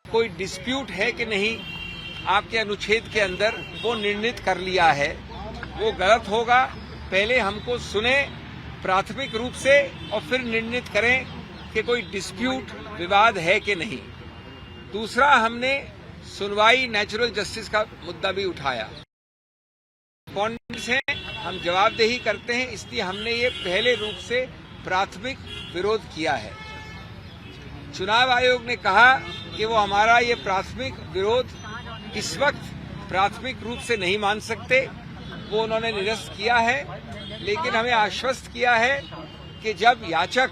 कोई डिस्प्यूट है कि नहीं आपके अनुच्छेद के अंदर, वो निर्णित कर लिया है, वो गलत होगा। पहले हमको सुने प्राथमिक रूप से और फिर निर्णित करें कि कोई डिस्प्यूट विवाद है कि नहीं। दूसरा, हमने सुनवाई नेचुरल जस्टिस का मुद्दा भी उठाया। रिस्पॉन्डेंट्स हैं, हम जवाबदेही करते हैं, इसलिए हमने ये पहले रूप से प्राथमिक विरोध किया है। चुनाव आयोग ने कहा कि वो हमारा ये प्राथमिक विरोध इस वक्त प्राथमिक रूप से नहीं मान सकते, वो उन्होंने निरस्त किया है। लेकिन हमें आश्वस्त किया है कि जब याचक,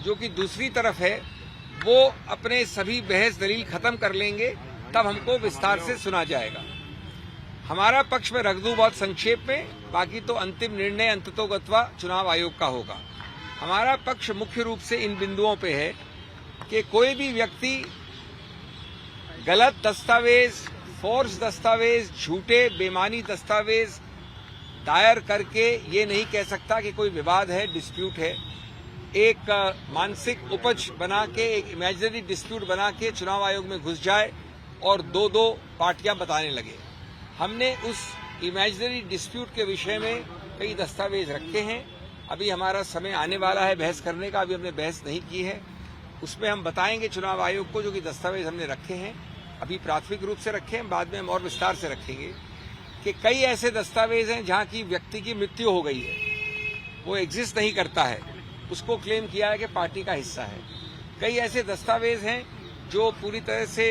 जो कि दूसरी तरफ है, वो अपने सभी बहस दलील खत्म कर लेंगे, तब हमको विस्तार से सुना जाएगा। हमारा पक्ष में रख दूं बहुत संक्षेप में, बाकी तो अंतिम निर्णय अंततोगत्वा चुनाव आयोग का होगा। हमारा पक्ष मुख्य रूप से इन बिंदुओं पे है कि कोई भी व्यक्ति गलत दस्तावेज, फोर्स दस्तावेज, झूठे बेमानी दस्तावेज दायर करके ये नहीं कह सकता कि कोई विवाद है, डिस्प्यूट है। एक मानसिक उपज बना के, एक इमेजिनरी डिस्प्यूट बना के चुनाव आयोग में घुस जाए और दो दो पार्टियां बताने लगे। हमने उस इमेजिनरी डिस्प्यूट के विषय में कई दस्तावेज रखे हैं। अभी हमारा समय आने वाला है बहस करने का, अभी हमने बहस नहीं की है। उसमें हम बताएंगे चुनाव आयोग को जो कि दस्तावेज हमने रखे हैं, अभी प्राथमिक रूप से रखे हैं, बाद में हम और विस्तार से रखेंगे कि कई ऐसे दस्तावेज हैं जहां की व्यक्ति की मृत्यु हो गई है, वो एग्जिस्ट नहीं करता है, उसको क्लेम किया है कि पार्टी का हिस्सा है। कई ऐसे दस्तावेज हैं जो पूरी तरह से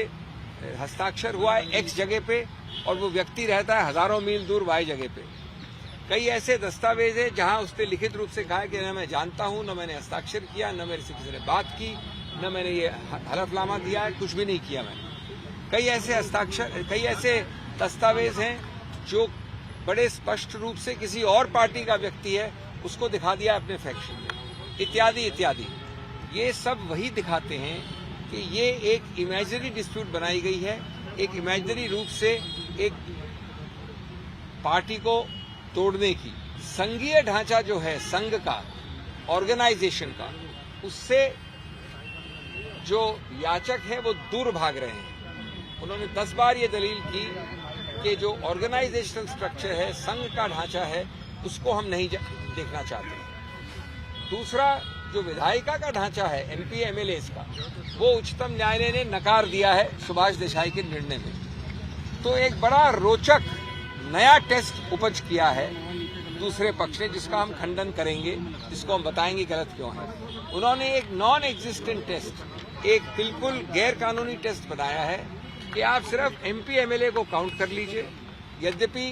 हस्ताक्षर हुआ है एक्स जगह पे और वो व्यक्ति रहता है हजारों मील दूर वाई जगह पे। कई ऐसे दस्तावेज हैं जहां उसने लिखित रूप से कहा है कि न मैं जानता हूं, न मैंने हस्ताक्षर किया, न मेरे से किसी ने बात की, न मैंने ये हलफनामा दिया है, कुछ भी नहीं किया मैंने। कई ऐसे दस्तावेज हैं जो बड़े स्पष्ट रूप से किसी और पार्टी का व्यक्ति है, उसको दिखा दिया अपने फैक्शन में, इत्यादि इत्यादि। ये सब वही दिखाते हैं कि ये एक इमेजिनरी डिस्प्यूट बनाई गई है, एक इमेजिनरी रूप से एक पार्टी को तोड़ने की। संघीय ढांचा जो है संघ का, ऑर्गेनाइजेशन का, उससे जो याचक है वो दूर भाग रहे हैं। उन्होंने 10 बार ये दलील की कि जो ऑर्गेनाइजेशनल स्ट्रक्चर है, संघ का ढांचा है, उसको हम नहीं देखना चाहते। दूसरा, जो विधायिका का ढांचा है एमपी एमएलए का, वो उच्चतम न्यायालय ने नकार दिया है सुभाष देसाई के निर्णय में। तो एक बड़ा रोचक नया टेस्ट उपज किया है दूसरे पक्ष ने, जिसका हम खंडन करेंगे, जिसको हम बताएंगे गलत क्यों है। उन्होंने एक नॉन एग्जिस्टेंट टेस्ट, एक बिल्कुल गैर कानूनी टेस्ट बनाया है कि आप सिर्फ एमपी एमएलए को काउंट कर लीजिए। यद्यपि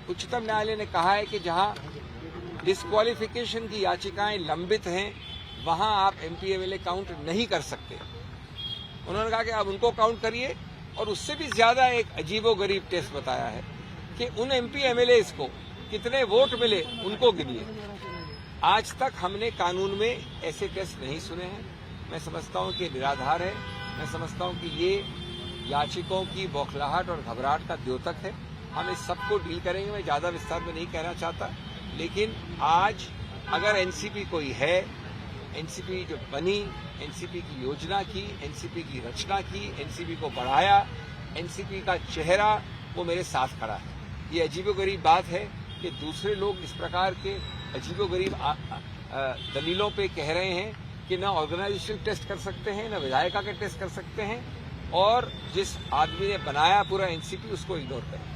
उच्चतम न्यायालय ने कहा है कि जहां डिस्क्वालिफिकेशन की याचिकाएं लंबित हैं, वहां आप एमपी एमएलए काउंट नहीं कर सकते। उन्होंने कहा कि आप उनको काउंट करिए, और उससे भी ज्यादा एक अजीबोगरीब टेस्ट बताया है कि उन एमपी एमएलए को कितने वोट मिले उनको गिनिए। आज तक हमने कानून में ऐसे टेस्ट नहीं सुने हैं। मैं समझता हूं कि निराधार है। मैं समझता हूं कि ये याचिकों की बौखलाहट और घबराहट का द्योतक है। हम इस सबको डील करेंगे। मैं ज्यादा विस्तार में नहीं कहना चाहता, लेकिन आज अगर एनसीपी कोई है, एनसीपी जो बनी, एनसीपी की योजना की, एनसीपी की रचना की, एनसीपी को बढ़ाया, एनसीपी का चेहरा वो मेरे साथ खड़ा है। ये अजीबोगरीब बात है कि दूसरे लोग इस प्रकार के अजीबोगरीब दलीलों पे कह रहे हैं कि न ऑर्गेनाइजेशन टेस्ट कर सकते हैं, न विधायिका का टेस्ट कर सकते हैं, और जिस आदमी ने बनाया पूरा एनसीपी उसको इग्नोर करें।